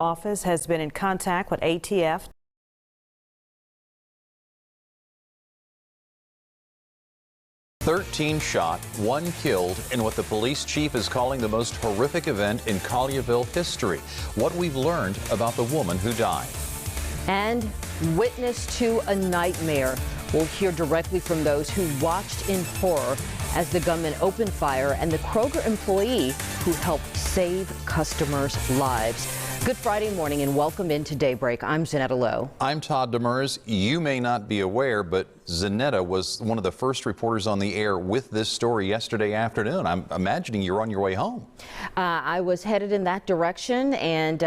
Office has been in contact with ATF. "13 shot, 1 killed in what the police chief is calling the most horrific event in Collierville history. What we've learned about the woman who died. And witness to a nightmare. We'll hear directly from those who watched in horror as the gunman opened fire and the Kroger employee who helped save customers' lives. Good Friday morning and welcome into Daybreak. I'm Zanetta Lowe. I'm Todd Demers. You may not be aware, but Zanetta was one of the first reporters on the air with this story yesterday afternoon. I'm imagining you're on your way home. I was headed in that direction, and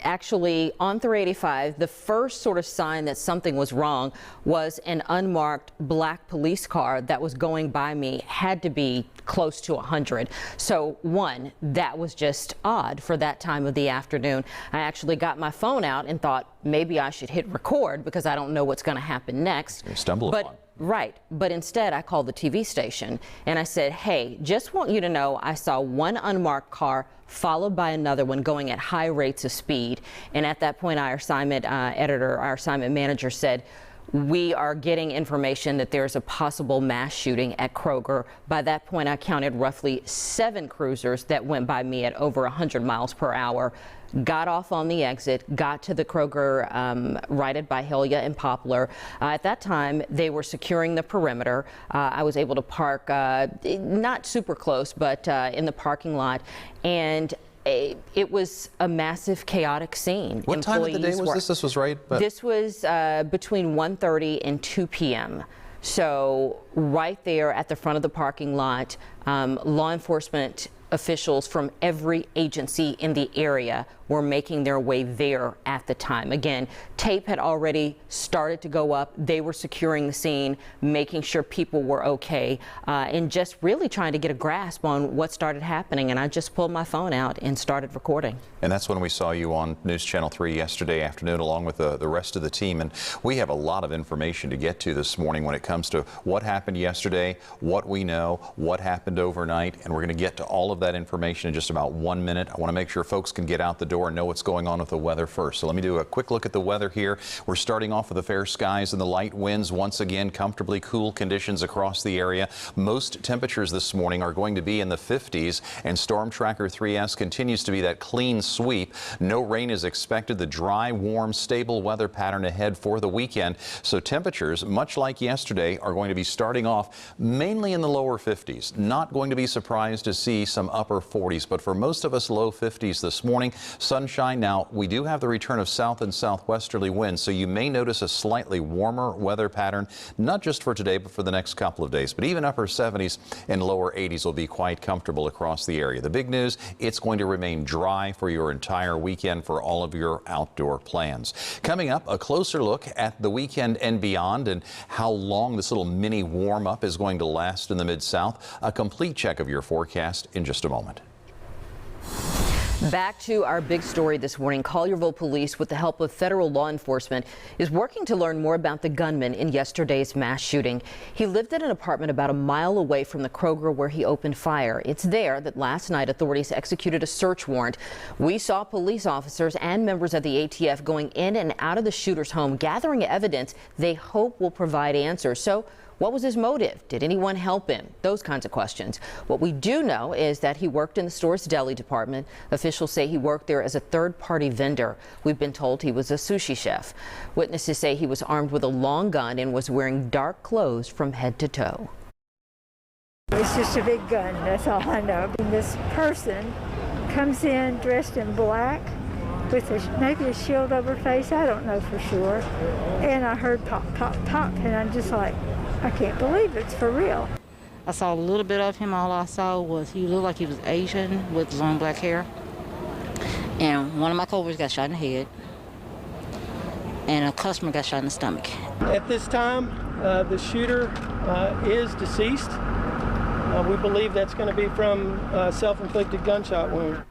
actually on 385, the first sort of sign that something was wrong was an unmarked black police car that was going by me. Had to be close to 100. So one, that was just odd for that time of the afternoon. I actually got my phone out and thought maybe I should hit record because I don't know what's going to happen next. Right, but instead I called the TV station and I said, hey, just want you to know I saw one unmarked car followed by another one going at high rates of speed. And at that point, our assignment editor, our assignment manager said, we are getting information that there's a possible mass shooting at Kroger. By that point, I counted roughly 7 cruisers that went by me at over 100 miles per hour. Got off on the exit, got to the Kroger right at Byhalia and Poplar. At that time, they were securing the perimeter. I was able to park not super close, but in the parking lot. And it was a massive, chaotic scene. What time of the day was this? This was right? This was between 1:30 and 2 p.m. So right there at the front of the parking lot, law enforcement officials from every agency in the area were making their way there at the time. Again, tape had already started to go up. They were securing the scene, making sure people were okay, and just really trying to get a grasp on what started happening. And I just pulled my phone out and started recording. And that's when we saw you on News Channel 3 yesterday afternoon, along with the rest of the team. And we have a lot of information to get to this morning when it comes to what happened yesterday, what we know, what happened overnight. And we're going to get to all of that information in just about 1 minute. I want to make sure folks can get out the door and know what's going on with the weather first. So let me do a quick look at the weather here. We're starting off with the fair skies and the light winds. Once again, comfortably cool conditions across the area. Most temperatures this morning are going to be in the 50s, and Storm Tracker 3S continues to be that clean sweep. No rain is expected. The dry, warm, stable weather pattern ahead for the weekend. So temperatures, much like yesterday, are going to be starting off mainly in the lower 50s. Not going to be surprised to see some upper 40s, but for most of us, low 50s this morning. Sunshine. Now, we do have the return of south and southwesterly winds, so you may notice a slightly warmer weather pattern, not just for today, but for the next couple of days. But even upper 70s and lower 80s will be quite comfortable across the area. The big news, it's going to remain dry for your entire weekend for all of your outdoor plans. Coming up, a closer look at the weekend and beyond and how long this little mini warm-up is going to last in the Mid-South. A complete check of your forecast in just a moment. Back to our big story this morning. Collierville Police, with the help of federal law enforcement, is working to learn more about the gunman in yesterday's mass shooting. He lived at an apartment about a mile away from the Kroger where he opened fire. It's there that last night authorities executed a search warrant. We saw police officers and members of the ATF going in and out of the shooter's home, gathering evidence they hope will provide answers. So, what was his motive? Did anyone help him? Those kinds of questions. What we do know is that he worked in the store's deli department. Officials say he worked there as a third-party vendor. We've been told he was a sushi chef. Witnesses say he was armed with a long gun and was wearing dark clothes from head to toe. It's just a big gun, that's all I know. And this person comes in dressed in black with maybe a shield over her face, I don't know for sure. And I heard pop, pop, pop, and I'm just like, I can't believe it's for real. I saw a little bit of him. All I saw was he looked like he was Asian with long black hair. And one of my coworkers got shot in the head. And a customer got shot in the stomach. At this time, the shooter is deceased. We believe that's going to be from a self-inflicted gunshot wound.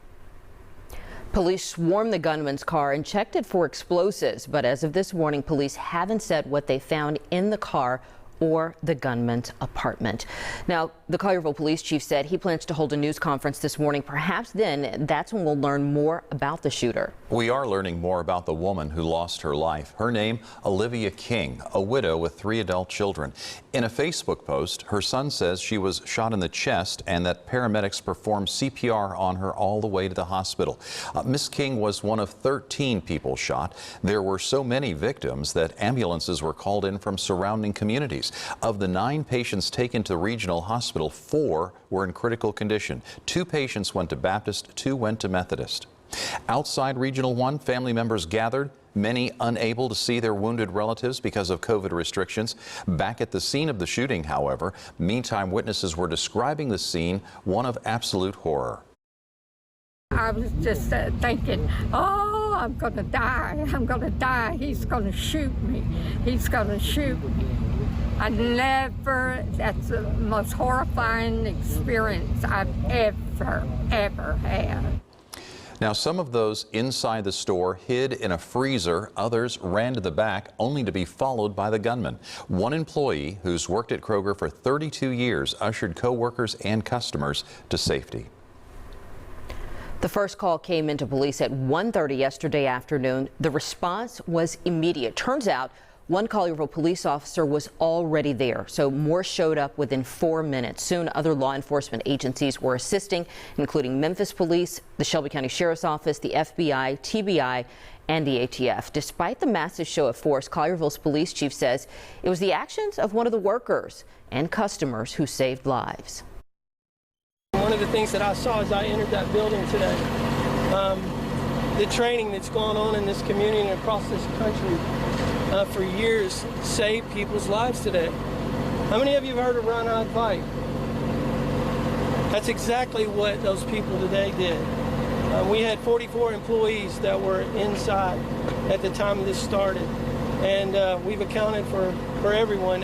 Police swarmed the gunman's car and checked it for explosives, but as of this morning, police haven't said what they found in the car or the gunman's apartment. Now, the Collierville police chief said he plans to hold a news conference this morning. Perhaps then that's when we'll learn more about the shooter. We are learning more about the woman who lost her life. Her name, Olivia King, a widow with 3 adult children. In a Facebook post, her son says she was shot in the chest and that paramedics performed CPR on her all the way to the hospital. Miss King was one of 13 people shot. There were so many victims that ambulances were called in from surrounding communities. Of the 9 patients taken to the regional hospital, 4 were in critical condition. 2 patients went to Baptist, 2 went to Methodist. Outside Regional 1, family members gathered, many unable to see their wounded relatives because of COVID restrictions. Back at the scene of the shooting, however, meantime, witnesses were describing the scene one of absolute horror. I was just thinking, oh, I'm going to die. I'm going to die. He's going to shoot me. He's going to shoot me. That's the most horrifying experience I've ever had. Now, some of those inside the store hid in a freezer. Others ran to the back only to be followed by the gunman. One employee who's worked at Kroger for 32 years ushered co-workers and customers to safety. The first call came into police at 1:30 yesterday afternoon. The response was immediate. Turns out one Collierville police officer was already there, so more showed up within 4 minutes. Soon, other law enforcement agencies were assisting, including Memphis Police, the Shelby County Sheriff's Office, the FBI, TBI, and the ATF. Despite the massive show of force, Collierville's police chief says it was the actions of one of the workers and customers who saved lives. One of the things that I saw as I entered that building today, the training that's gone on in this community and across this country for years saved people's lives today. How many of you have heard of Run, Hide, Fight? That's exactly what those people today did. We had 44 employees that were inside at the time this started, and we've accounted for everyone.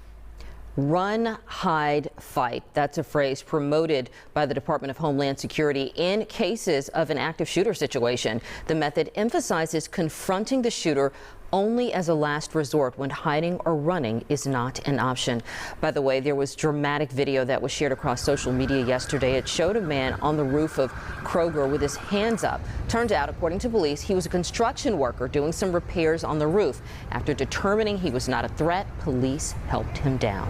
Run, hide, fight. That's a phrase promoted by the Department of Homeland Security in cases of an active shooter situation. The method emphasizes confronting the shooter only as a last resort when hiding or running is not an option. By the way, there was dramatic video that was shared across social media yesterday. It showed a man on the roof of Kroger with his hands up. Turned out, according to police, he was a construction worker doing some repairs on the roof. After determining he was not a threat, police helped him down.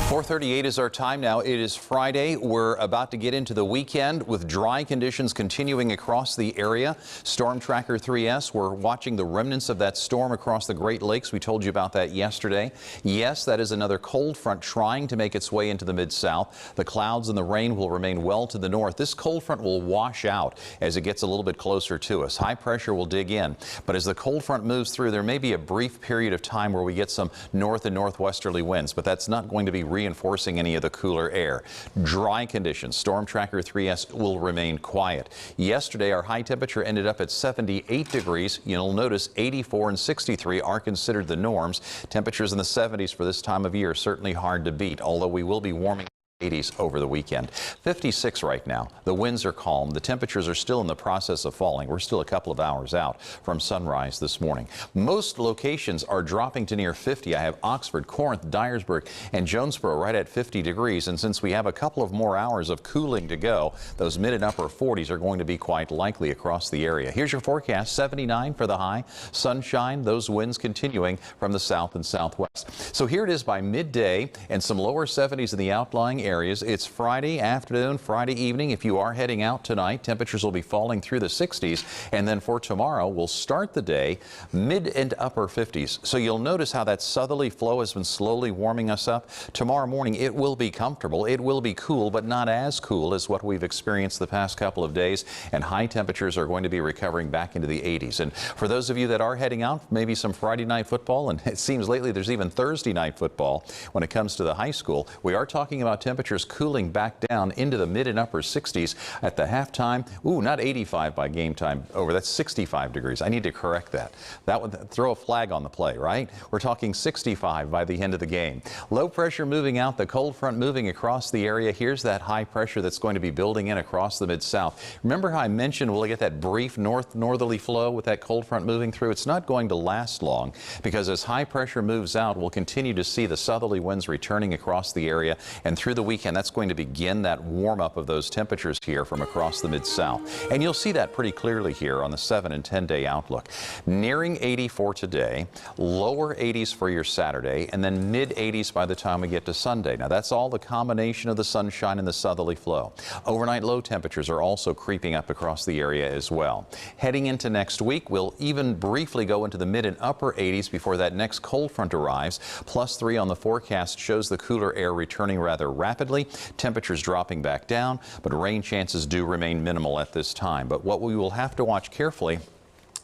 4:38 is our time now. It is Friday. We're about to get into the weekend with dry conditions continuing across the area. Storm Tracker 3S, we're watching the remnants of that storm across the Great Lakes. We told you about that yesterday. Yes, that is another cold front trying to make its way into the Mid-South. The clouds and the rain will remain well to the north. This cold front will wash out as it gets a little bit closer to us. High pressure will dig in. But as the cold front moves through, there may be a brief period of time where we get some north and northwesterly winds, but that's not going to be reinforcing any of the cooler air. Dry conditions. Storm Tracker 3S will remain quiet. Yesterday, our high temperature ended up at 78 degrees. You'll notice 84 and 63 are considered the norms. Temperatures in the 70s for this time of year certainly hard to beat, although we will be warming 80s over the weekend. 56 right now. The winds are calm. The temperatures are still in the process of falling. We're still a couple of hours out from sunrise this morning. Most locations are dropping to near 50. I have Oxford, Corinth, Dyersburg, and Jonesboro right at 50 degrees. And since we have a couple of more hours of cooling to go, those mid and upper 40s are going to be quite likely across the area. Here's your forecast. 79 for the high. Sunshine. Those winds continuing from the south and southwest. So here it is by midday, and some lower 70s in the outlying areas. It's Friday afternoon, Friday evening. If you are heading out tonight, temperatures will be falling through the 60s. And then for tomorrow, we'll start the day mid and upper 50s. So you'll notice how that southerly flow has been slowly warming us up. Tomorrow morning, it will be comfortable. It will be cool, but not as cool as what we've experienced the past couple of days. And high temperatures are going to be recovering back into the 80s. And for those of you that are heading out, maybe some Friday night football, and it seems lately there's even Thursday night football when it comes to the high school, we are talking about temperatures temperatures cooling back down into the mid and upper 60s at the halftime. Ooh, not 85 by game time over. That's 65 degrees. I need to correct that. That would throw a flag on the play, right? We're talking 65 by the end of the game. Low pressure moving out, the cold front moving across the area. Here's that high pressure that's going to be building in across the Mid-South. Remember how I mentioned we'll get that brief northerly flow with that cold front moving through? It's not going to last long, because as high pressure moves out, we'll continue to see the southerly winds returning across the area, and through the weekend that's going to begin that warm up of those temperatures here from across the Mid-South. And you'll see that pretty clearly here on the 7 and 10 day outlook. Nearing 80 for today, lower 80s for your Saturday, and then mid 80s by the time we get to Sunday. Now that's all the combination of the sunshine and the southerly flow. Overnight low temperatures are also creeping up across the area as well. Heading into next week, we'll even briefly go into the mid and upper 80s before that next cold front arrives. +3 on the forecast shows the cooler air returning rather rapidly. Temperatures dropping back down, but rain chances do remain minimal at this time. But what we will have to watch carefully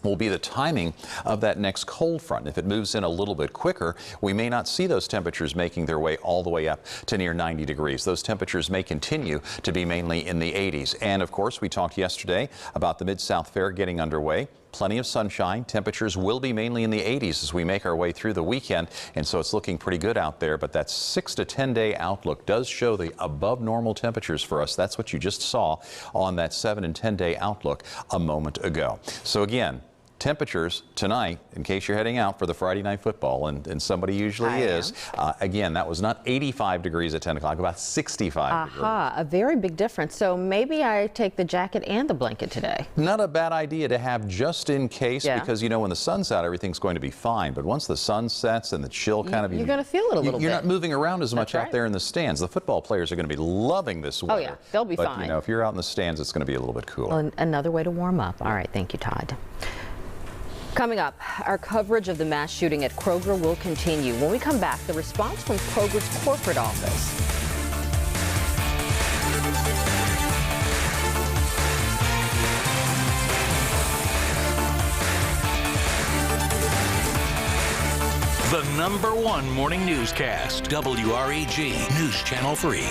will be the timing of that next cold front. If it moves in a little bit quicker, we may not see those temperatures making their way all the way up to near 90 degrees. Those temperatures may continue to be mainly in the 80s. And of course, we talked yesterday about the Mid-South Fair getting underway. Plenty of sunshine. Temperatures will be mainly in the 80s as we make our way through the weekend, and so it's looking pretty good out there. But that 6 to 10 day outlook does show the above normal temperatures for us. That's what you just saw on that 7 and 10 day outlook a moment ago. So again, temperatures tonight, in case you're heading out for the Friday night football, and somebody usually is. Again, that was not 85 degrees at 10 o'clock, about 65 degrees. A very big difference. So maybe I take the jacket and the blanket today. Not a bad idea to have just in case, because you know when the sun's out, everything's going to be fine. But once the sun sets and the chill kind of... You're going to feel it a little bit. You're not moving around as much out there in the stands. The football players are going to be loving this weather. Oh yeah, they'll be fine. But you know, if you're out in the stands, it's going to be a little bit cooler. Well, another way to warm up. All right, thank you, Todd. Coming up, our coverage of the mass shooting at Kroger will continue. When we come back, the response from Kroger's corporate office. The #1 morning newscast, WREG News Channel 3.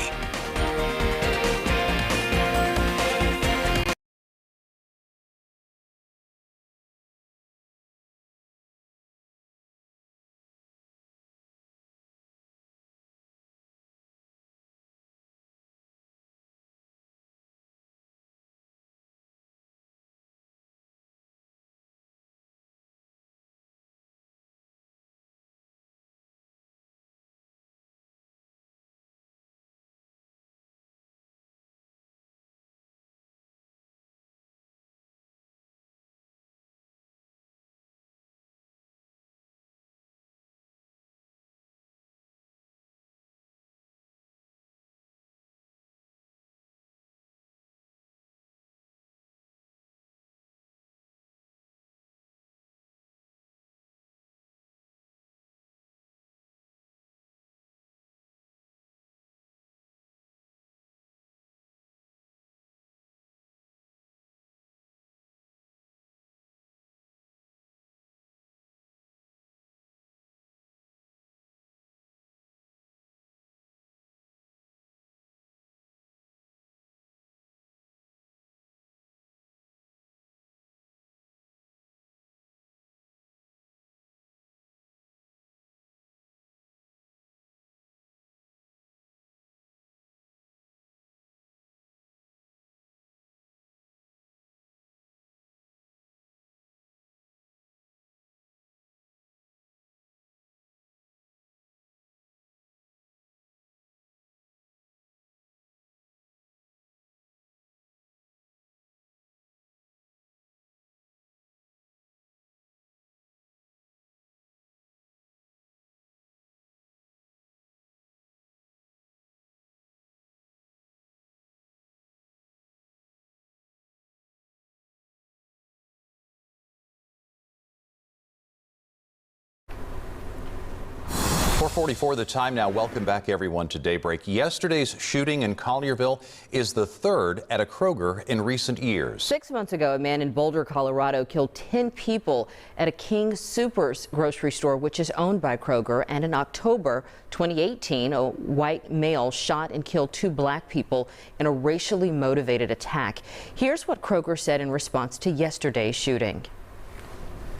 4:44 the time now. Welcome back, everyone, to Daybreak. Yesterday's shooting in Collierville is the third at a Kroger in recent years. 6 months ago, a man in Boulder, Colorado killed 10 people at a King Soopers grocery store, which is owned by Kroger. And in October 2018, a white male shot and killed 2 black people in a racially motivated attack. Here's what Kroger said in response to yesterday's shooting.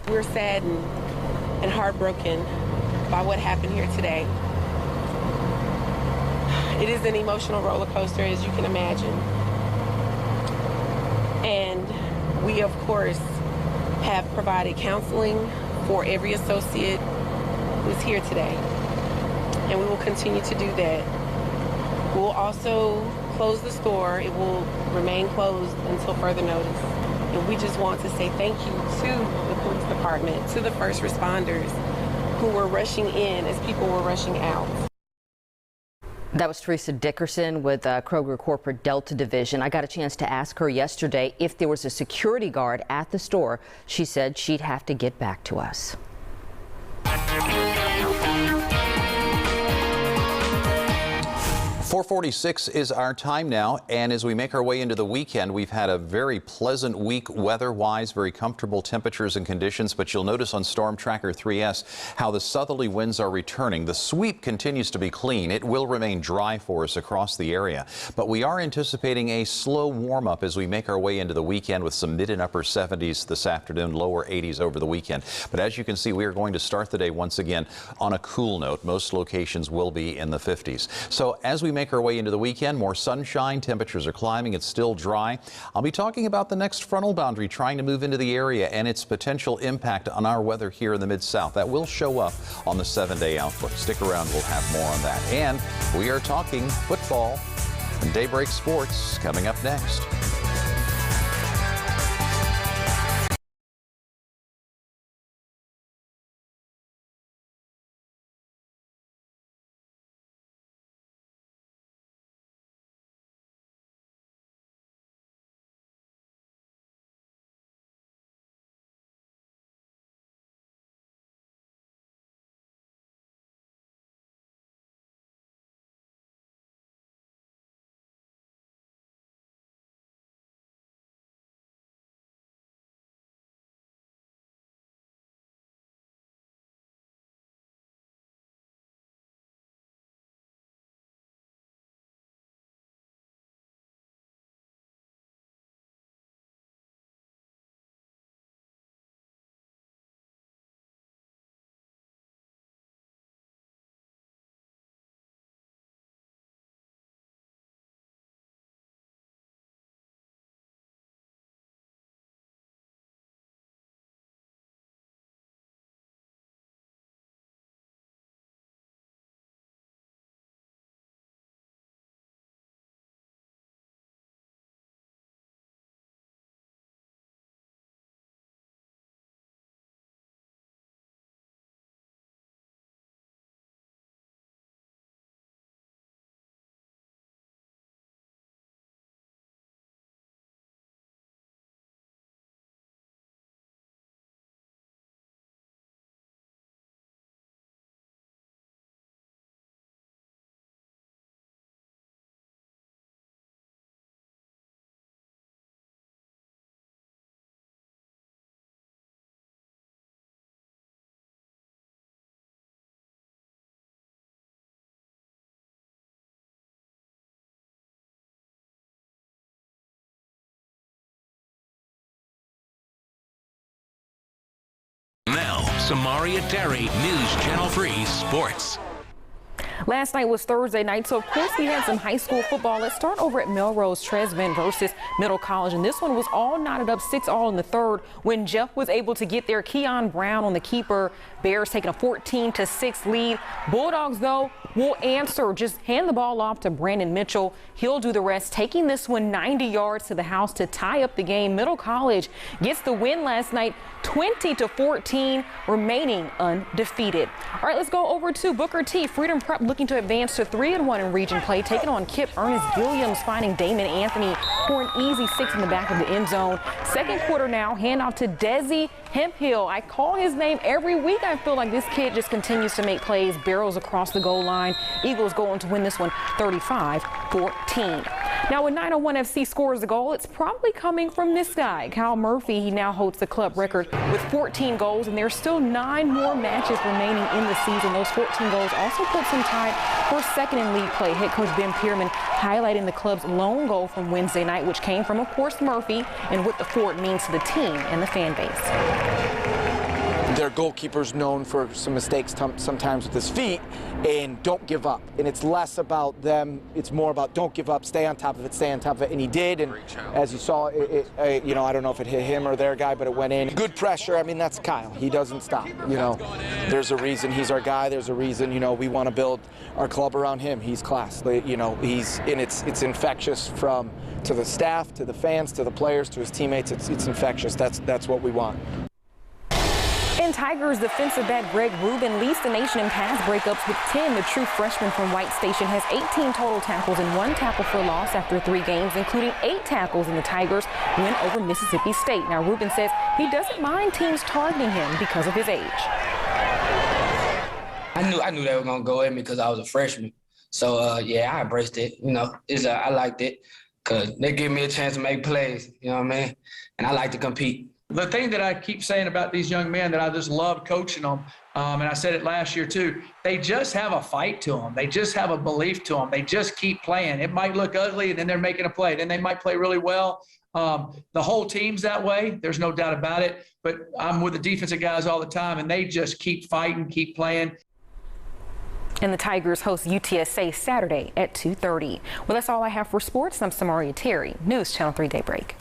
We're saddened and heartbroken by what happened here today. It is an emotional roller coaster, as you can imagine. And we, of course, have provided counseling for every associate who's here today. And we will continue to do that. We'll also close the store. It will remain closed until further notice. And we just want to say thank you to the police department, to the first responders who were rushing in as people were rushing out. That was Teresa Dickerson with Kroger Corporate Delta Division. I got a chance to ask her yesterday if there was a security guard at the store. She said she'd have to get back to us. 4:46 is our time now, and as we make our way into the weekend, we've had a very pleasant week weather-wise, very comfortable temperatures and conditions, but you'll notice on Storm Tracker 3S how the southerly winds are returning. The sweep continues to be clean. It will remain dry for us across the area, but we are anticipating a slow warm-up as we make our way into the weekend with some mid and upper 70s this afternoon, lower 80s over the weekend. But as you can see, we are going to start the day once again on a cool note. Most locations will be in the 50s. So as we make our way into the weekend, more sunshine, temperatures are climbing, it's still dry. I'll be talking about the next frontal boundary trying to move into the area and its potential impact on our weather here in the Mid-South. That will show up on the 7-day outlook. Stick around, we'll have more on that. And we are talking football and Daybreak Sports coming up next. Now, Samaria Terry, News Channel 3 Sports. Last night was Thursday night, so of course we had some high school football. Let's start over at Melrose Tresman versus Middle College, and this one was all knotted up 6-all in the third when Jeff was able to get there. Keon Brown on the keeper. Bears taking a 14-6 lead. Bulldogs, though, will answer. Just hand the ball off to Brandon Mitchell. He'll do the rest, taking this one 90 yards to the house to tie up the game. Middle College gets the win last night, 20-14, remaining undefeated. All right, let's go over to Booker T. Freedom Prep looking to advance to 3-1 in region play, taking on Kip. Ernest Gilliams finding Damon Anthony for an easy 6 in the back of the end zone. Second quarter now, handoff to Desi Hemphill. I call his name every week. I feel like this kid just continues to make plays, barrels across the goal line. Eagles go on to win this one 35-14. Now, when 901 FC scores a goal, it's probably coming from this guy, Kyle Murphy. He now holds the club record with 14 goals, and there's still 9 more matches remaining in the season. Those 14 goals also puts him tied for second in league play. Head coach Ben Pierman highlighting the club's lone goal from Wednesday night, which came from, of course, Murphy, and what the fort means to the team and the fan base. Their goalkeeper's known for some mistakes sometimes with his feet, and don't give up. And it's less about them, it's more about don't give up, stay on top of it, stay on top of it. And he did, and as you saw, you know, I don't know if it hit him or their guy, but it went in. Good pressure, I mean, that's Kyle. He doesn't stop, you know. There's a reason he's our guy. There's a reason, you know, we want to build our club around him. He's class, you know, and it's infectious to the staff, to the fans, to the players, to his teammates. It's infectious. That's what we want. And Tigers defensive back Greg Rubin leads the nation in pass breakups with 10. The true freshman from White Station has 18 total tackles and 1 tackle for loss after 3 games, including 8 tackles in the Tigers win over Mississippi State. Now, Rubin says he doesn't mind teams targeting him because of his age. I knew they were going to go at me because I was a freshman. So, yeah, I embraced it. You know, I liked it because they give me a chance to make plays, you know what I mean? And I like to compete. The thing that I keep saying about these young men that I just love coaching them, and I said it last year too, they just have a fight to them. They just have a belief to them. They just keep playing. It might look ugly, and then they're making a play. Then they might play really well. The whole team's that way. There's no doubt about it. But I'm with the defensive guys all the time, and they just keep fighting, keep playing. And the Tigers host UTSA Saturday at 2:30. Well, that's all I have for sports. I'm Samaria Terry, News Channel 3 Daybreak.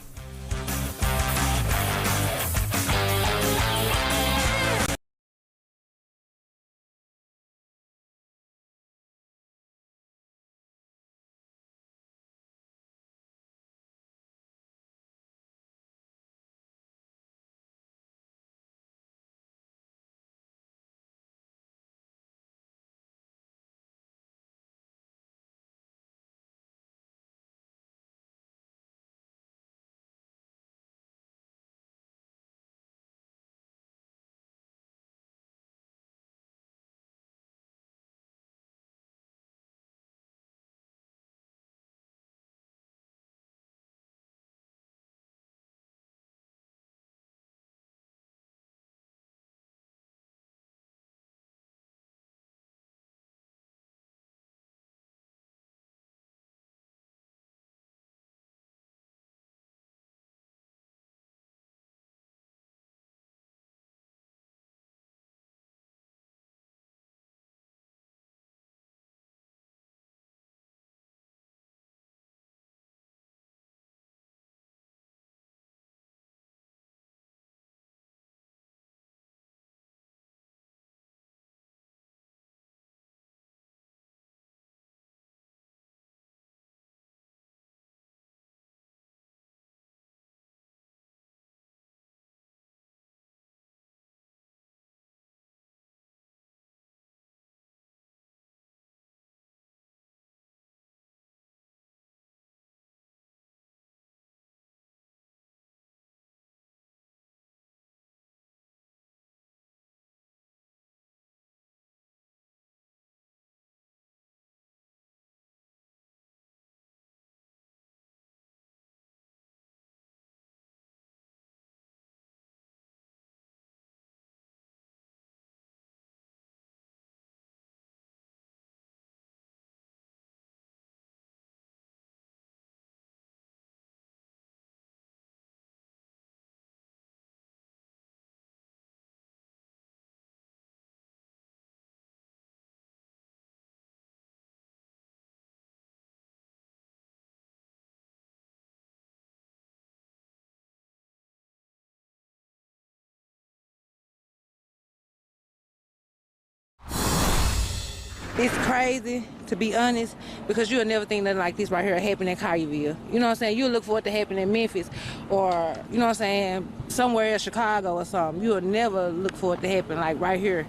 It's crazy, to be honest, because you'll never think nothing like this right here happening in Collierville. You know what I'm saying? You'll look for it to happen in Memphis or, you know what I'm saying, somewhere in Chicago or something. You'll never look for it to happen like right here.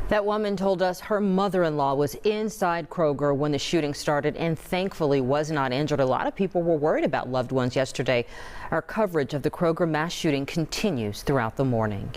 That woman told us her mother-in-law was inside Kroger when the shooting started and thankfully was not injured. A lot of people were worried about loved ones yesterday. Our coverage of the Kroger mass shooting continues throughout the morning.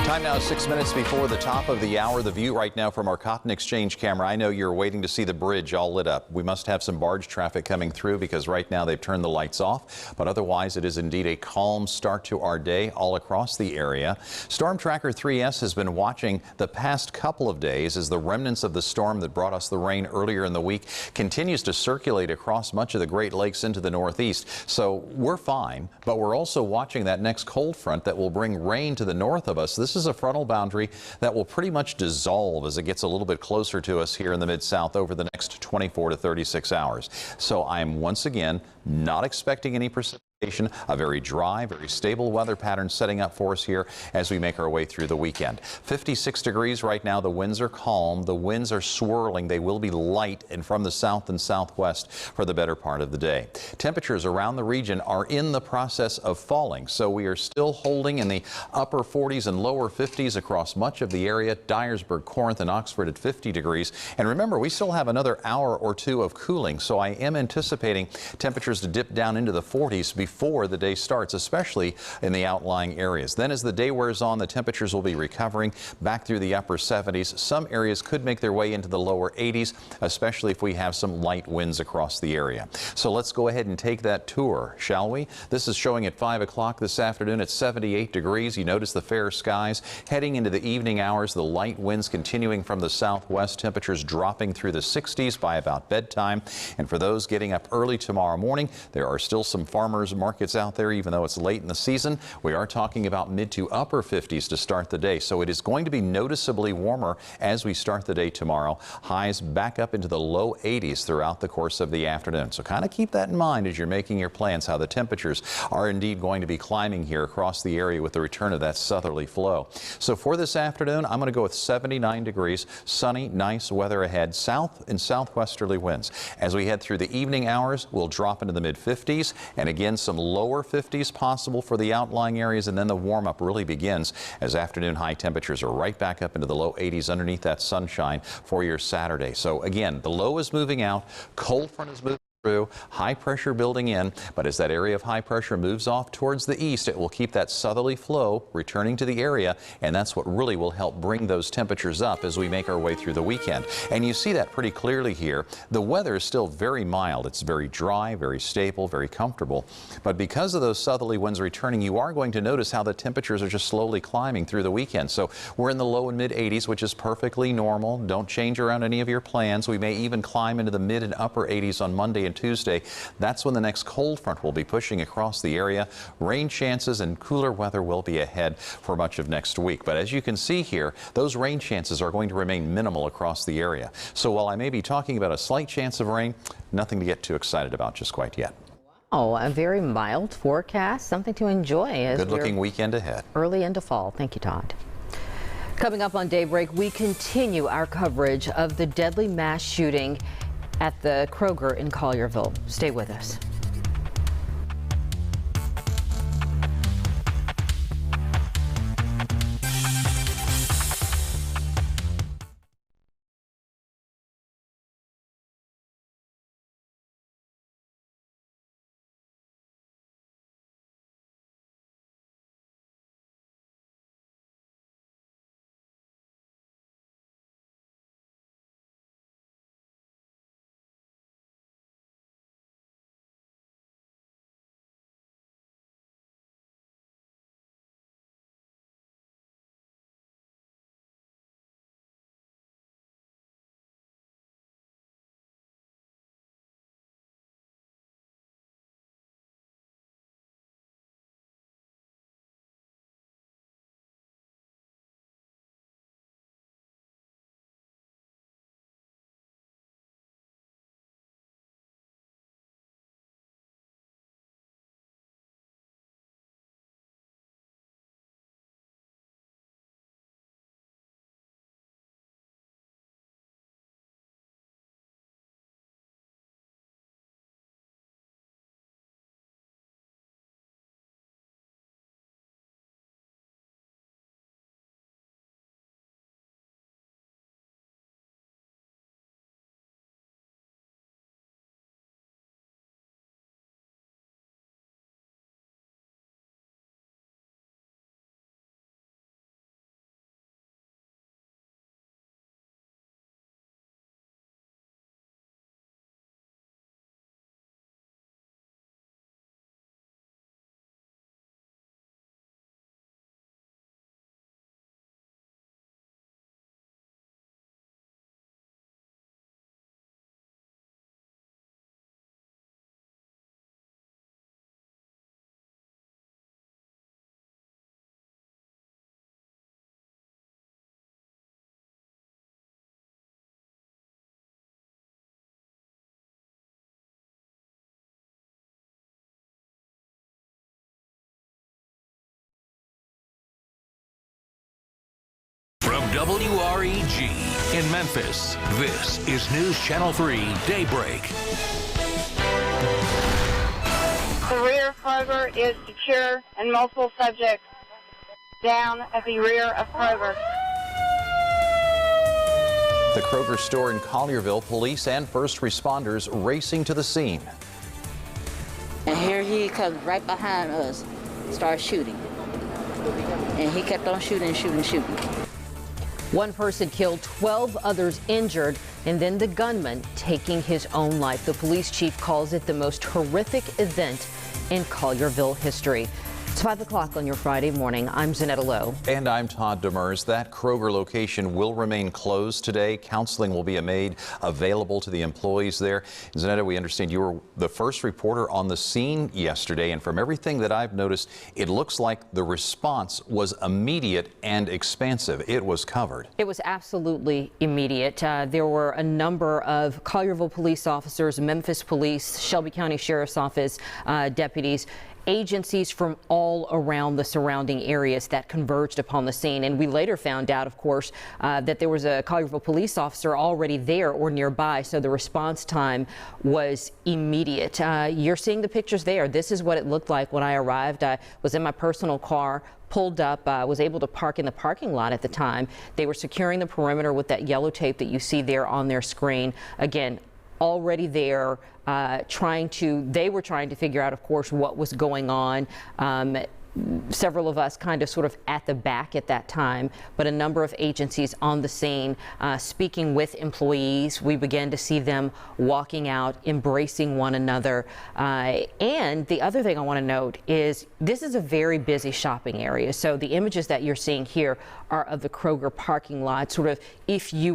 Time now 6 minutes before the top of the hour. The view right now from our Cotton Exchange camera. I know you're waiting to see the bridge all lit up. We must have some barge traffic coming through because right now they've turned the lights off. But otherwise, it is indeed a calm start to our day all across the area. Storm Tracker 3S has been watching the past couple of days as the remnants of the storm that brought us the rain earlier in the week continues to circulate across much of the Great Lakes into the northeast. So we're fine, but we're also watching that next cold front that will bring rain to the north of us. This is a frontal boundary that will pretty much dissolve as it gets a little bit closer to us here in the Mid-South over the next 24 to 36 hours. So I'm once again not expecting any precipitation. A very dry, very stable weather pattern setting up for us here as we make our way through the weekend. 56 degrees right now. The winds are calm. The winds are swirling. They will be light and from the south and southwest for the better part of the day. Temperatures around the region are in the process of falling, so we are still holding in the upper 40s and lower 50s across much of the area. Dyersburg, Corinth, and Oxford at 50 degrees. And remember, we still have another hour or two of cooling, so I am anticipating temperatures to dip down into the 40s before the day starts, especially in the outlying areas. Then as the day wears on, the temperatures will be recovering back through the upper 70s. Some areas could make their way into the lower 80s, especially if we have some light winds across the area. So let's go ahead and take that tour, shall we? This is showing at 5 o'clock this afternoon at 78 degrees. You notice the fair skies. Heading into the evening hours, the light winds continuing from the southwest, temperatures dropping through the 60s by about bedtime. And for those getting up early tomorrow morning, there are still some farmers markets out there, even though it's late in the season. We are talking about mid to upper 50s to start the day. So it is going to be noticeably warmer as we start the day tomorrow. Highs back up into the low 80s throughout the course of the afternoon. So kind of keep that in mind as you're making your plans, how the temperatures are indeed going to be climbing here across the area with the return of that southerly flow. So for this afternoon, I'm going to go with 79 degrees, sunny, nice weather ahead, south and southwesterly winds. As we head through the evening hours, we'll drop into the mid 50s and again some lower 50s possible for the outlying areas, and then the warm up really begins as afternoon high temperatures are right back up into the low 80s underneath that sunshine for your Saturday. So again, the low is moving out, cold front is moving through, high pressure building in, but as that area of high pressure moves off towards the east, it will keep that southerly flow returning to the area, and that's what really will help bring those temperatures up as we make our way through the weekend. And you see that pretty clearly here. The weather is still very mild. It's very dry, very stable, very comfortable, but because of those southerly winds returning, you are going to notice how the temperatures are just slowly climbing through the weekend. So we're in the low and mid 80s, which is perfectly normal. Don't change around any of your plans. We may even climb into the mid and upper 80s on Monday and Tuesday. That's when the next cold front will be pushing across the area. Rain chances and cooler weather will be ahead for much of next week. But as you can see here, those rain chances are going to remain minimal across the area. So while I may be talking about a slight chance of rain, nothing to get too excited about just quite yet. Oh, a very mild forecast, something to enjoy as good looking weekend ahead. Early into fall. Thank you, Todd. Coming up on Daybreak, we continue our coverage of the deadly mass shooting at the Kroger in Collierville. Stay with us. WREG in Memphis. This is News Channel 3 Daybreak. The rear of Kroger is secure and multiple subjects down at the rear of Kroger. The Kroger store in Collierville, police and first responders racing to the scene. And here he comes right behind us, starts shooting. And he kept on shooting. One person killed, 12 others injured, and then the gunman taking his own life. The police chief calls it the most horrific event in Collierville history. It's 5 o'clock on your Friday morning. I'm Zanetta Lowe. And I'm Todd Demers. That Kroger location will remain closed today. Counseling will be made available to the employees there. Zanetta, we understand you were the first reporter on the scene yesterday, and from everything that I've noticed, it looks like the response was immediate and expansive. It was covered. It was absolutely immediate. There were a number of Collierville police officers, Memphis Police, Shelby County Sheriff's Office deputies, agencies from all around the surrounding areas that converged upon the scene. And we later found out, of course, that there was a Collierville police officer already there or nearby, so the response time was immediate. You're seeing the pictures there. This is what it looked like when I arrived. I was in my personal car, pulled up, was able to park in the parking lot at the time. They were securing the perimeter with that yellow tape that you see there on their screen. Again, already there, they were trying to figure out, of course, what was going on. Several of us kind of sort of at the back at that time, but a number of agencies on the scene speaking with employees. We began to see them walking out, embracing one another. And the other thing I want to note is this is a very busy shopping area. So the images that you're seeing here are of the Kroger parking lot, sort of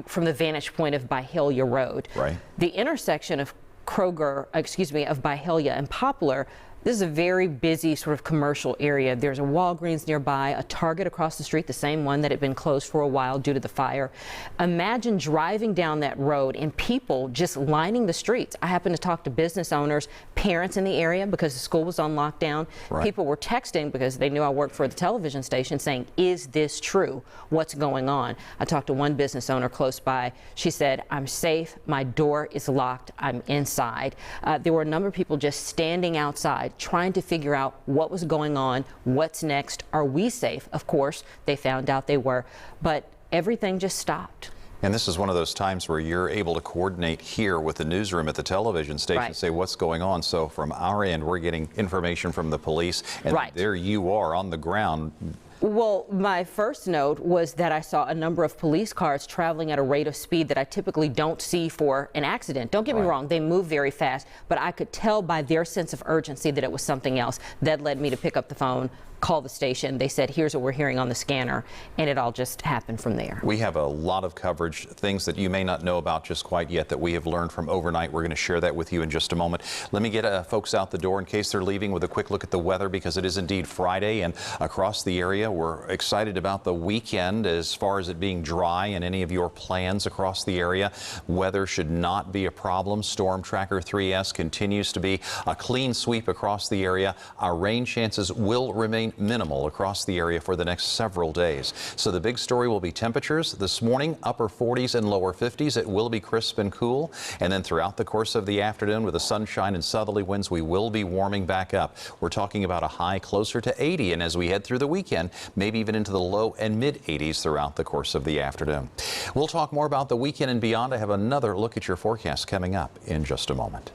from the vantage point of Byhalia Road. Right. The intersection of of Byhalia and Poplar, this is a very busy sort of commercial area. There's a Walgreens nearby, a Target across the street, the same one that had been closed for a while due to the fire. Imagine driving down that road and people just lining the streets. I happened to talk to business owners, parents in the area because the school was on lockdown. Right. People were texting because they knew I worked for the television station saying, is this true? What's going on? I talked to one business owner close by. She said, I'm safe. My door is locked. I'm inside. There were a number of people just standing outside trying to figure out what was going on, what's next, are we safe? Of course, they found out they were, but everything just stopped. And this is one of those times where you're able to coordinate here with the newsroom at the television station, Right. say what's going on. So from our end, we're getting information from the police, and Right. there you are on the ground. Well, my first note was that I saw a number of police cars traveling at a rate of speed that I typically don't see for an accident. Don't get me wrong, they move very fast, but I could tell by their sense of urgency that it was something else. That led me to pick up the phone, call the station. They said, here's what we're hearing on the scanner, and it all just happened from there. We have a lot of coverage, things that you may not know about just quite yet that we have learned from overnight. We're going to share that with you in just a moment. Let me get folks out the door in case they're leaving with a quick look at the weather, because it is indeed Friday, and across the area we're excited about the weekend as far as it being dry and any of your plans across the area. Weather should not be a problem. Storm Tracker 3S continues to be a clean sweep across the area. Our rain chances will remain minimal across the area for the next several days. So the big story will be temperatures this morning, upper 40s and lower 50s. It will be crisp and cool, and then throughout the course of the afternoon with the sunshine and southerly winds, we will be warming back up. We're talking about a high closer to 80, and as we head through the weekend, maybe even into the low and mid 80s throughout the course of the afternoon. We'll talk more about the weekend and beyond. I have another look at your forecast coming up in just a moment.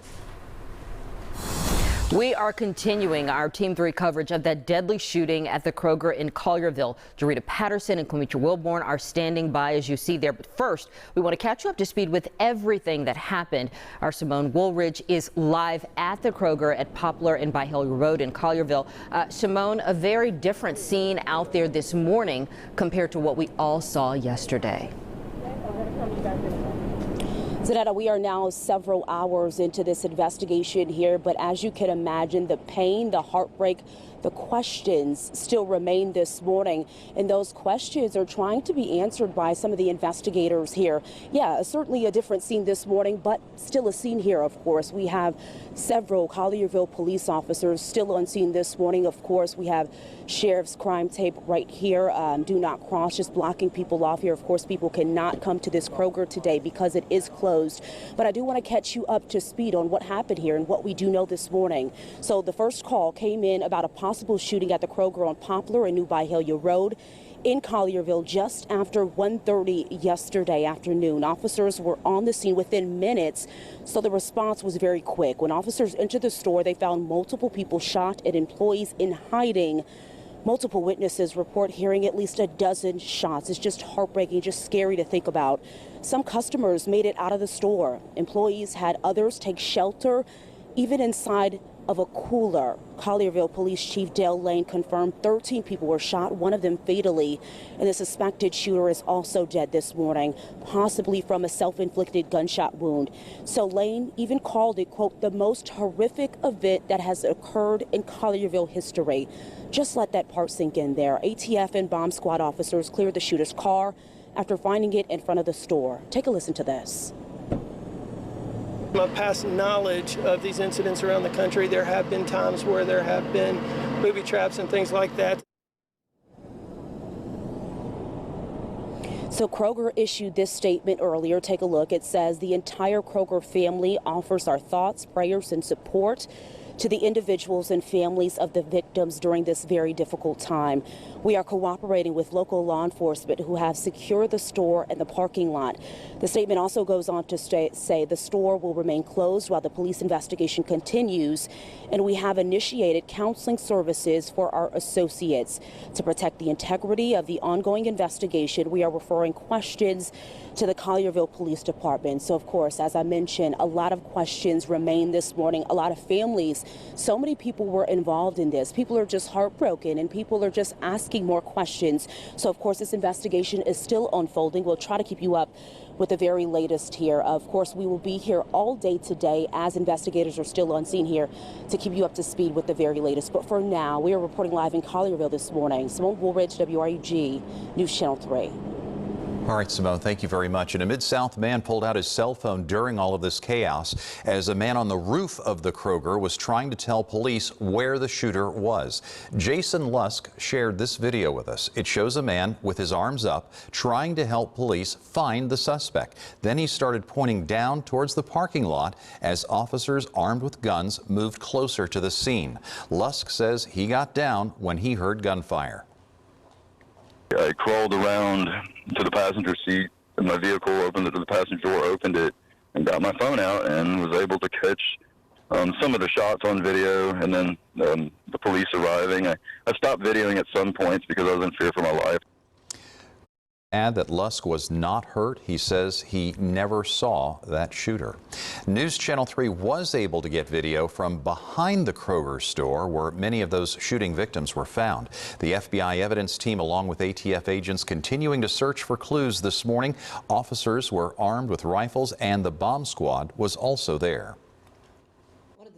We are continuing our Team 3 coverage of that deadly shooting at the Kroger in Collierville. Jarita Patterson and Quimitra Wilborn are standing by, as you see there. But first, we want to catch you up to speed with everything that happened. Our Simone Woolridge is live at the Kroger at Poplar and Byhalia Road in Collierville. Simone, a very different scene out there this morning compared to what we all saw yesterday. Zanetta, we are now several hours into this investigation here, but as you can imagine, the pain, the heartbreak, the questions still remain this morning, and those questions are trying to be answered by some of the investigators here. Yeah, certainly a different scene this morning, but still a scene here, of course. We have several Collierville police officers still on scene this morning. Of course, we have sheriff's crime tape right here. Do not cross, just blocking people off here. Of course, people cannot come to this Kroger today because it is closed. But I do want to catch you up to speed on what happened here and what we do know this morning. So the first call came in about a possible shooting at the Kroger on Poplar and New Byhalia Road in Collierville just after 1:30 yesterday afternoon. Officers were on the scene within minutes, so the response was very quick. When officers entered the store, they found multiple people shot and employees in hiding. Multiple witnesses report hearing at least a dozen shots. It's just heartbreaking, just scary to think about. Some customers made it out of the store. Employees had others take shelter, even inside of a cooler. Collierville Police Chief Dale Lane confirmed 13 people were shot, one of them fatally, and the suspected shooter is also dead this morning, possibly from a self-inflicted gunshot wound. So Lane even called it, quote, the most horrific event that has occurred in Collierville history. Just let that part sink in there. ATF and bomb squad officers cleared the shooter's car after finding it in front of the store. Take a listen to this. My past knowledge of these incidents around the country, there have been times where there have been booby traps and things like that. So Kroger issued this statement earlier. Take a look. It says the entire Kroger family offers our thoughts, prayers, and support to the individuals and families of the victims during this very difficult time. We are cooperating with local law enforcement who have secured the store and the parking lot. The statement also goes on to say the store will remain closed while the police investigation continues, and we have initiated counseling services for our associates. To protect the integrity of the ongoing investigation, we are referring questions to the Collierville Police Department. So, of course, as I mentioned, a lot of questions remain this morning. A lot of families, so many people were involved in this. People are just heartbroken and people are just asking more questions. So, of course, this investigation is still unfolding. We'll try to keep you up with the very latest here. Of course, we will be here all day today as investigators are still on scene here to keep you up to speed with the very latest. But for now, we are reporting live in Collierville this morning. Simone Woolridge, WRUG, News Channel 3. All right, Simone, thank you very much. And a Mid-South man pulled out his cell phone during all of this chaos as a man on the roof of the Kroger was trying to tell police where the shooter was. Jason Lusk shared this video with us. It shows a man with his arms up trying to help police find the suspect. Then he started pointing down towards the parking lot as officers armed with guns moved closer to the scene. Lusk says he got down when he heard gunfire. I crawled around to the passenger seat in my vehicle, opened the passenger door, opened it, and got my phone out and was able to catch some of the shots on video, and then the police arriving. I stopped videoing at some points because I was in fear for my life. Add that Lusk was not hurt. He says he never saw that shooter. News Channel 3 was able to get video from behind the Kroger store where many of those shooting victims were found. The FBI evidence team, along with ATF agents, continuing to search for clues this morning. Officers were armed with rifles and the bomb squad was also there.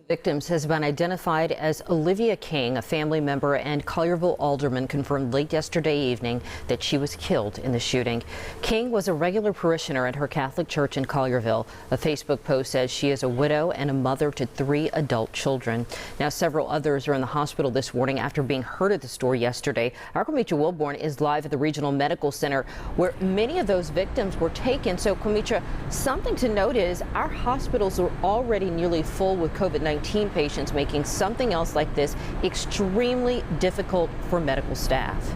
Victims has been identified as Olivia King, a family member and Collierville alderman confirmed late yesterday evening that she was killed in the shooting. King was a regular parishioner at her Catholic church in Collierville. A Facebook post says she is a widow and a mother to 3 adult children. Now, several others are in the hospital this morning after being hurt at the store yesterday. Our Kwamitra Wilborn is live at the Regional Medical Center where many of those victims were taken. So, Kwamitra, something to note is our hospitals are already nearly full with COVID-19 patients, making something else like this extremely difficult for medical staff.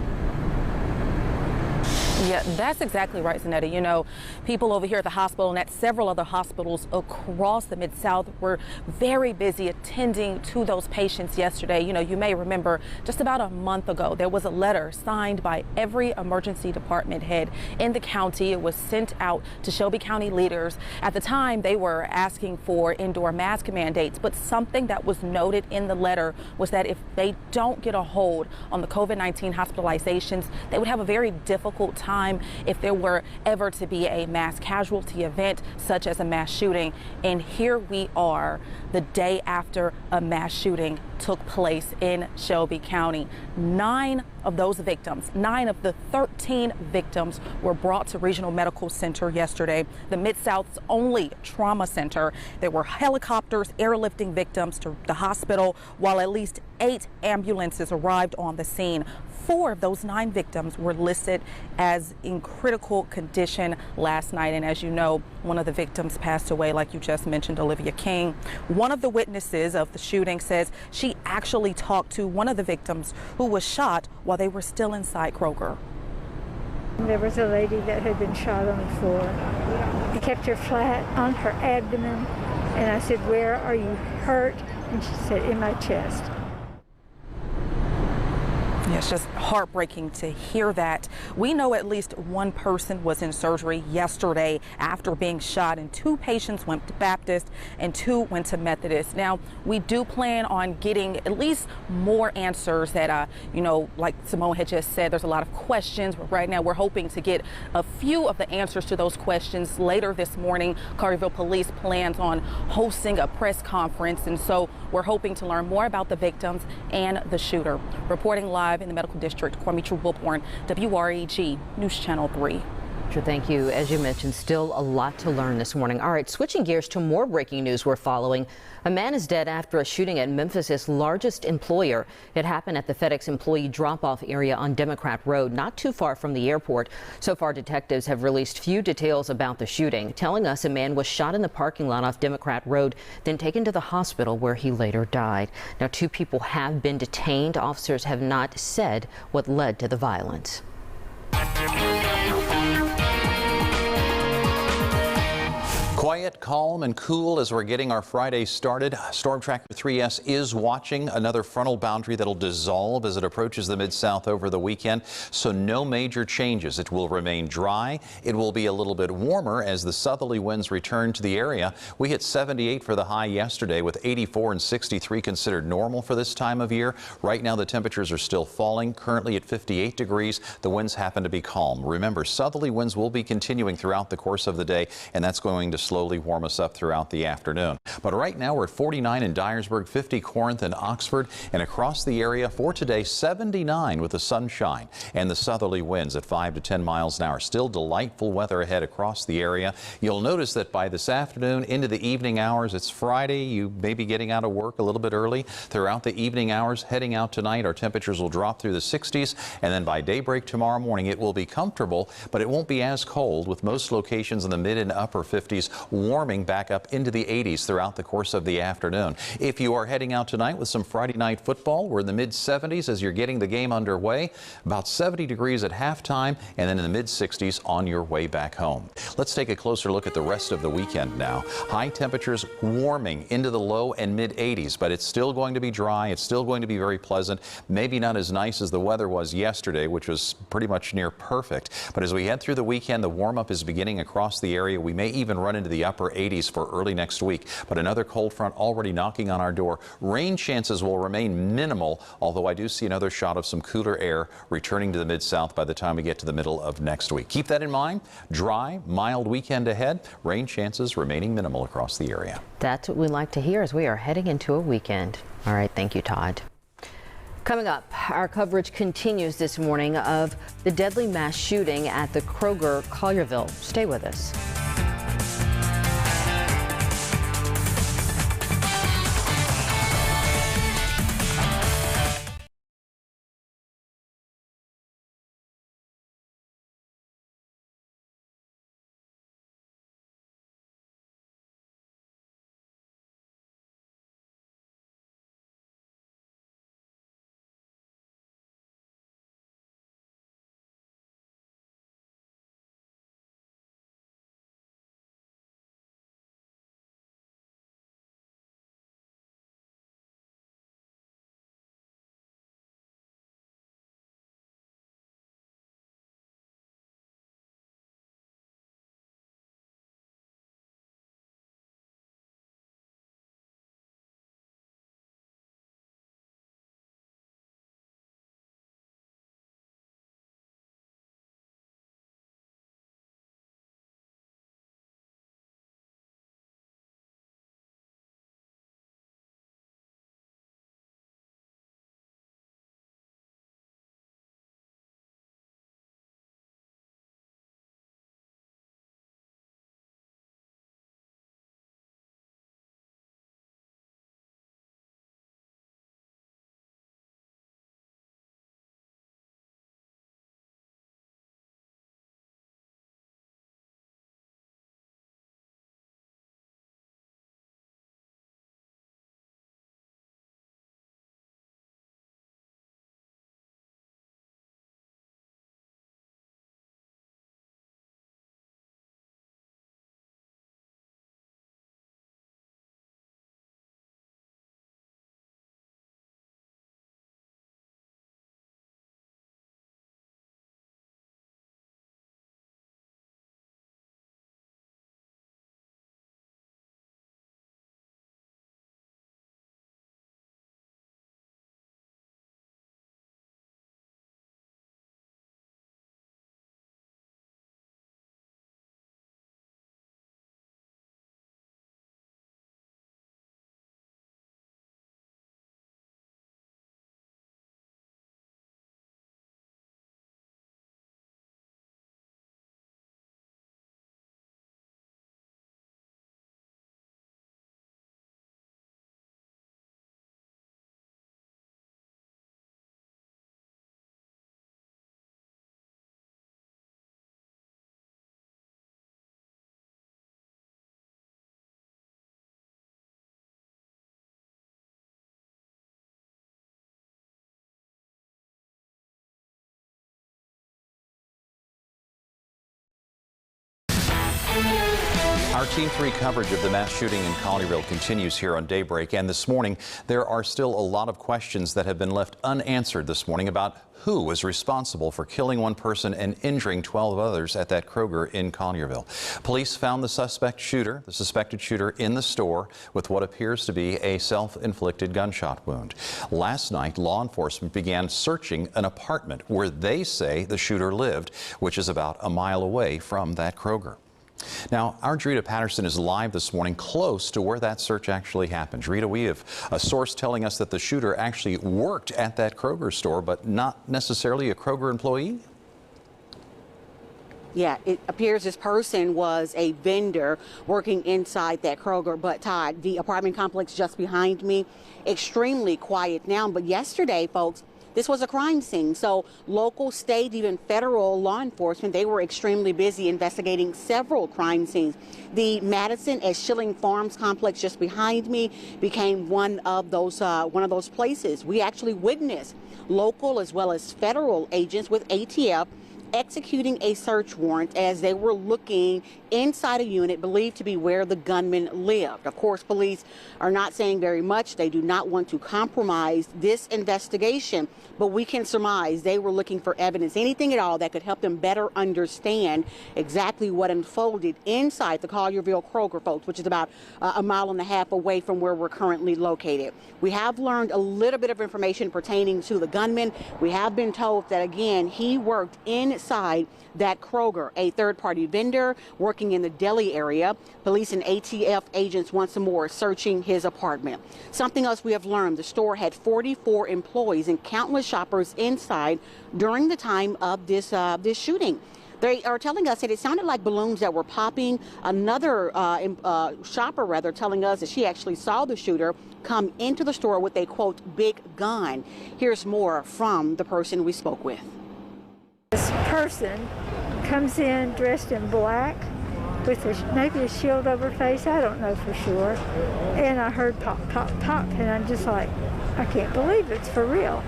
Yeah, that's exactly right, Zanetta. You know, people over here at the hospital and at several other hospitals across the Mid-South were very busy attending to those patients yesterday. You know, you may remember just about a month ago, there was a letter signed by every emergency department head in the county. It was sent out to Shelby County leaders. At the time, they were asking for indoor mask mandates, but something that was noted in the letter was that if they don't get a hold on the COVID-19 hospitalizations, they would have a very difficult time time if there were ever to be a mass casualty event such as a mass shooting. And here we are the day after a mass shooting took place in Shelby County. 9 of those victims, 9 of the 13 victims were brought to Regional Medical Center yesterday, the Mid-South's only trauma center. There were helicopters airlifting victims to the hospital, while at least 8 ambulances arrived on the scene. 4 of those 9 victims were listed as in critical condition last night. And as you know, one of the victims passed away, like you just mentioned, Olivia King. One of the witnesses of the shooting says she actually talked to one of the victims who was shot while they were still inside Kroger. There was a lady that had been shot on the floor. I kept her flat on her abdomen, and I said, "Where are you hurt?" And she said, "In my chest." Yeah, it's just heartbreaking to hear that. We know at least one person was in surgery yesterday after being shot, and 2 patients went to Baptist and 2 went to Methodist. Now, we do plan on getting at least more answers that, like Simone had just said, there's a lot of questions. But right now, we're hoping to get a few of the answers to those questions later this morning. Collierville Police plans on hosting a press conference, and so we're hoping to learn more about the victims and the shooter. Reporting live in the Medical District, Kwame Wilborn, WREG News Channel 3. Thank you. As you mentioned, still a lot to learn this morning. All right, switching gears to more breaking news we're following. A man is dead after a shooting at Memphis's largest employer. It happened at the FedEx employee drop-off area on Democrat Road, not too far from the airport. So far, detectives have released few details about the shooting, telling us a man was shot in the parking lot off Democrat Road, then taken to the hospital where he later died. Now, 2 people have been detained. Officers have not said what led to the violence. Quiet, calm, and cool as we're getting our Friday started. Storm Tracker 3S is watching another frontal boundary that'll dissolve as it approaches the Mid-South over the weekend. So no major changes. It will remain dry. It will be a little bit warmer as the southerly winds return to the area. We hit 78 for the high yesterday, with 84 and 63 considered normal for this time of year. Right now the temperatures are still falling, currently at 58 degrees. The winds happen to be calm. Remember, southerly winds will be continuing throughout the course of the day, and that's going to slowly warm us up throughout the afternoon. But right now we're at 49 in Dyersburg, 50 Corinth and Oxford, and across the area for today 79 with the sunshine and the southerly winds at 5 to 10 miles an hour. Still delightful weather ahead across the area. You'll notice that by this afternoon into the evening hours, it's Friday. You may be getting out of work a little bit early. Throughout the evening hours, heading out tonight, our temperatures will drop through the 60s, and then by daybreak tomorrow morning it will be comfortable, but it won't be as cold, with most locations in the mid and upper 50s warming back up into the 80s throughout the course of the afternoon. If you are heading out tonight with some Friday night football, we're in the mid 70s as you're getting the game underway, about 70 degrees at halftime, and then in the mid 60s on your way back home. Let's take a closer look at the rest of the weekend now. High temperatures warming into the low and mid 80s, but it's still going to be dry. It's still going to be very pleasant. Maybe not as nice as the weather was yesterday, which was pretty much near perfect. But as we head through the weekend, the warm up is beginning across the area. We may even run into the upper 80s for early next week, but another cold front already knocking on our door. Rain chances will remain minimal, although I do see another shot of some cooler air returning to the Mid-South by the time we get to the middle of next week. Keep that in mind. Dry, mild weekend ahead. Rain chances remaining minimal across the area. That's what we like to hear as we are heading into a weekend. All right, thank you, Todd. Coming up, our coverage continues this morning of the deadly mass shooting at the Kroger, Collierville. Stay with us. Our Team 3 coverage of the mass shooting in Collierville continues here on Daybreak, and this morning there are still a lot of questions that have been left unanswered this morning about who was responsible for killing one person and injuring 12 others at that Kroger in Collierville. Police found the suspected shooter in the store with what appears to be a self-inflicted gunshot wound. Last night, law enforcement began searching an apartment where they say the shooter lived, which is about a mile away from that Kroger. Now, our Drita Patterson is live this morning close to where that search actually happened. Drita, we have a source telling us that the shooter actually worked at that Kroger store, but not necessarily a Kroger employee. Yeah, it appears this person was a vendor working inside that Kroger. But Todd, the apartment complex just behind me, extremely quiet now. But yesterday, folks, this was a crime scene. So local, state, even federal law enforcement, they were extremely busy investigating several crime scenes. The Madison at Schilling Farms complex just behind me became one of those places. We actually witnessed local as well as federal agents with ATF executing a search warrant as they were looking inside a unit believed to be where the gunman lived. Of course, police are not saying very much. They do not want to compromise this investigation, but we can surmise they were looking for evidence, anything at all that could help them better understand exactly what unfolded inside the Collierville Kroger, folks, which is about a mile and a half away from where we're currently located. We have learned a little bit of information pertaining to the gunman. We have been told that, again, he worked inside that Kroger, a third-party vendor working in the deli area. Police and ATF agents once more searching his apartment. Something else we have learned, the store had 44 employees and countless shoppers inside during the time of this shooting. They are telling us that it sounded like balloons that were popping. Another shopper telling us that she actually saw the shooter come into the store with a, quote, big gun. Here's more from the person we spoke with. This person comes in dressed in black with maybe a shield over her face, I don't know for sure. And I heard pop, pop, pop, and I'm just like, I can't believe it's for real.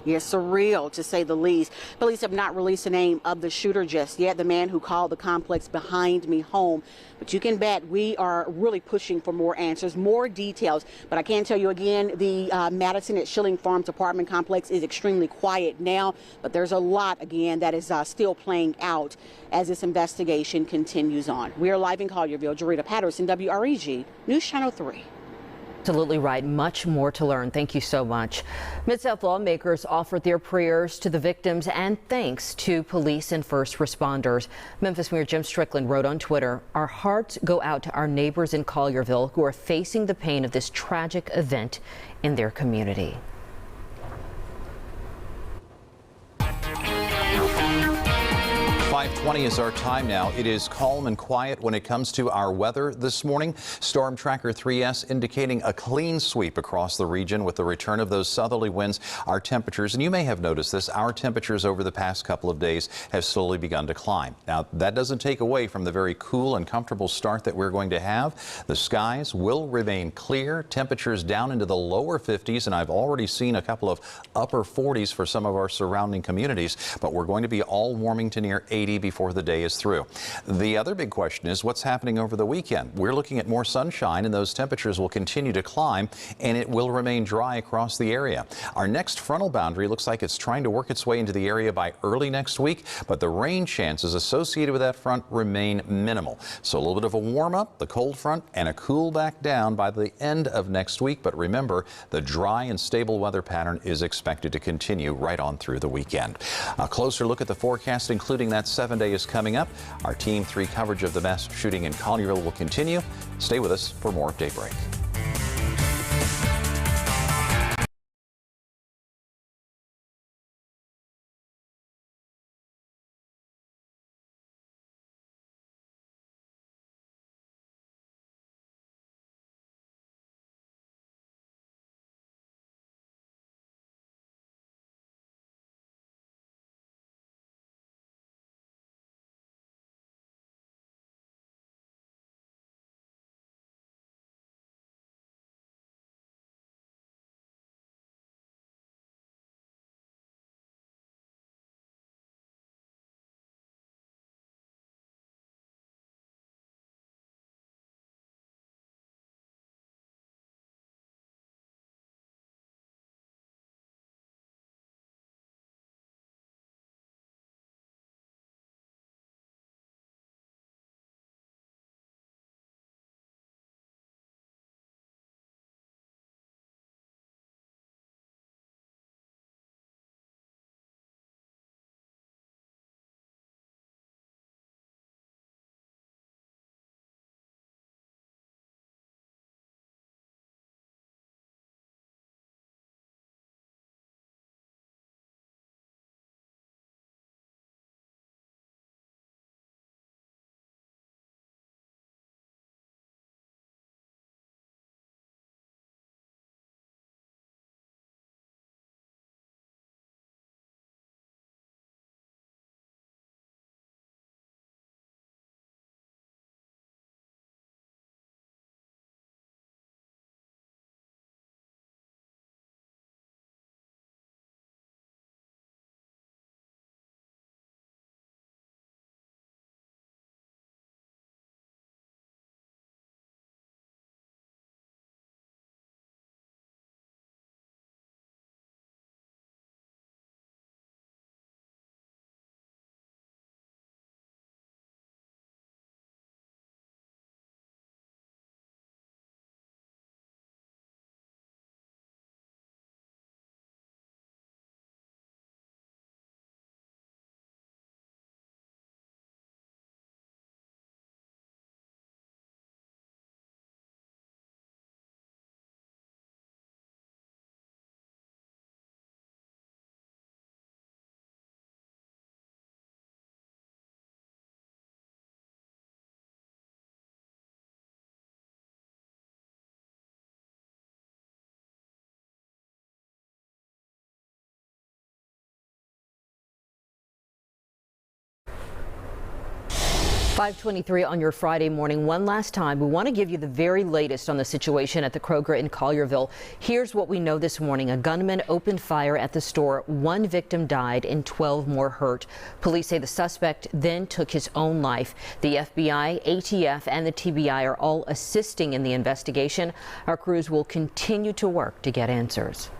Yes, surreal to say the least. Police have not released the name of the shooter just yet, the man who called the complex behind me home. But you can bet we are really pushing for more answers, more details. But I can tell you again, the Madison at Schilling Farms apartment complex is extremely quiet now. But there's a lot, again, that is still playing out as this investigation continues on. We are live in Collierville. Drita Patterson, WREG News Channel 3. Absolutely right. Much more to learn. Thank you so much. Mid-South lawmakers offered their prayers to the victims and thanks to police and first responders. Memphis Mayor Jim Strickland wrote on Twitter, "Our hearts go out to our neighbors in Collierville who are facing the pain of this tragic event in their community." 5:20 is our time now. It is calm and quiet when it comes to our weather this morning. Storm Tracker 3S indicating a clean sweep across the region with the return of those southerly winds. Our temperatures, and you may have noticed this, our temperatures over the past couple of days have slowly begun to climb. Now, that doesn't take away from the very cool and comfortable start that we're going to have. The skies will remain clear, temperatures down into the lower 50s, and I've already seen a couple of upper 40s for some of our surrounding communities, but we're going to be all warming to near 80 before the day is through. The other big question is what's happening over the weekend. We're looking at more sunshine, and those temperatures will continue to climb, and it will remain dry across the area. Our next frontal boundary looks like it's trying to work its way into the area by early next week, but the rain chances associated with that front remain minimal. So a little bit of a warm up, the cold front, and a cool back down by the end of next week. But remember, the dry and stable weather pattern is expected to continue right on through the weekend. A closer look at the forecast, including that 7-day, is coming up. Our Team 3 coverage of the mass shooting in Collierville will continue. Stay with us for more of Daybreak. 5:23 on your Friday morning. One last time, we want to give you the very latest on the situation at the Kroger in Collierville. Here's what we know this morning. A gunman opened fire at the store. 1 victim died and 12 more hurt. Police say the suspect then took his own life. The FBI, ATF, and the TBI are all assisting in the investigation. Our crews will continue to work to get answers.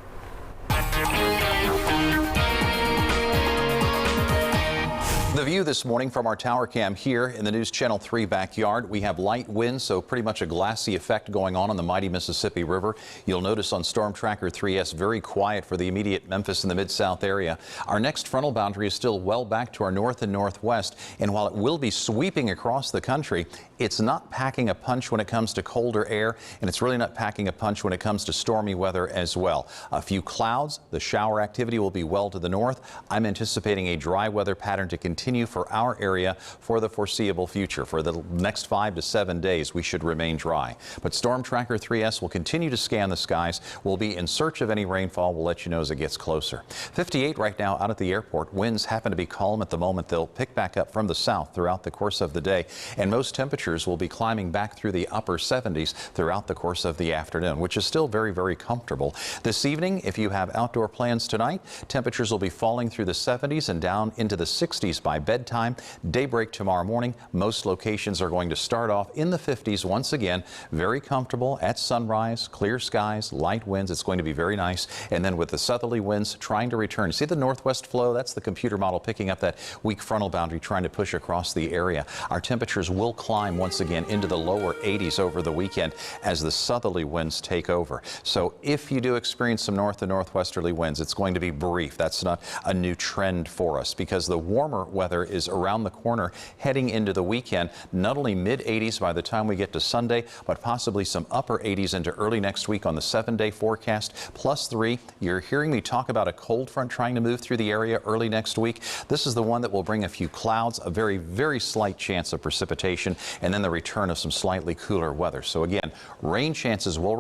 The view this morning from our tower cam here in the News Channel 3 backyard. We have light winds, so pretty much a glassy effect going on the mighty Mississippi River. You'll notice on Storm Tracker 3S, very quiet for the immediate Memphis and the Mid-South area. Our next frontal boundary is still well back to our north and northwest, and while it will be sweeping across the country, it's not packing a punch when it comes to colder air, and it's really not packing a punch when it comes to stormy weather as well. A few clouds, the shower activity will be well to the north. I'm anticipating a dry weather pattern to continue for our area for the foreseeable future. For the next 5 to 7 days, we should remain dry. But Storm Tracker 3S will continue to scan the skies. We'll be in search of any rainfall. We'll let you know as it gets closer. 58 right now out at the airport. Winds happen to be calm at the moment. They'll pick back up from the south throughout the course of the day, and most temperatures will be climbing back through the upper 70s throughout the course of the afternoon, which is still very, very comfortable. This evening, if you have outdoor plans tonight, temperatures will be falling through the 70s and down into the 60s by bedtime. Daybreak tomorrow morning, most locations are going to start off in the 50s once again. Very comfortable at sunrise, clear skies, light winds. It's going to be very nice. And then with the southerly winds trying to return. See the northwest flow? That's the computer model picking up that weak frontal boundary trying to push across the area. Our temperatures will climb once again into the lower 80s over the weekend as the southerly winds take over. So if you do experience some north and northwesterly winds, it's going to be brief. That's not a new trend for us because the warmer weather is around the corner heading into the weekend. Not only mid 80s by the time we get to Sunday, but possibly some upper 80s into early next week on the 7-day forecast. +3. You're hearing me talk about a cold front trying to move through the area early next week. This is the one that will bring a few clouds, a very, very slight chance of precipitation, and then the return of some slightly cooler weather. So again, rain chances will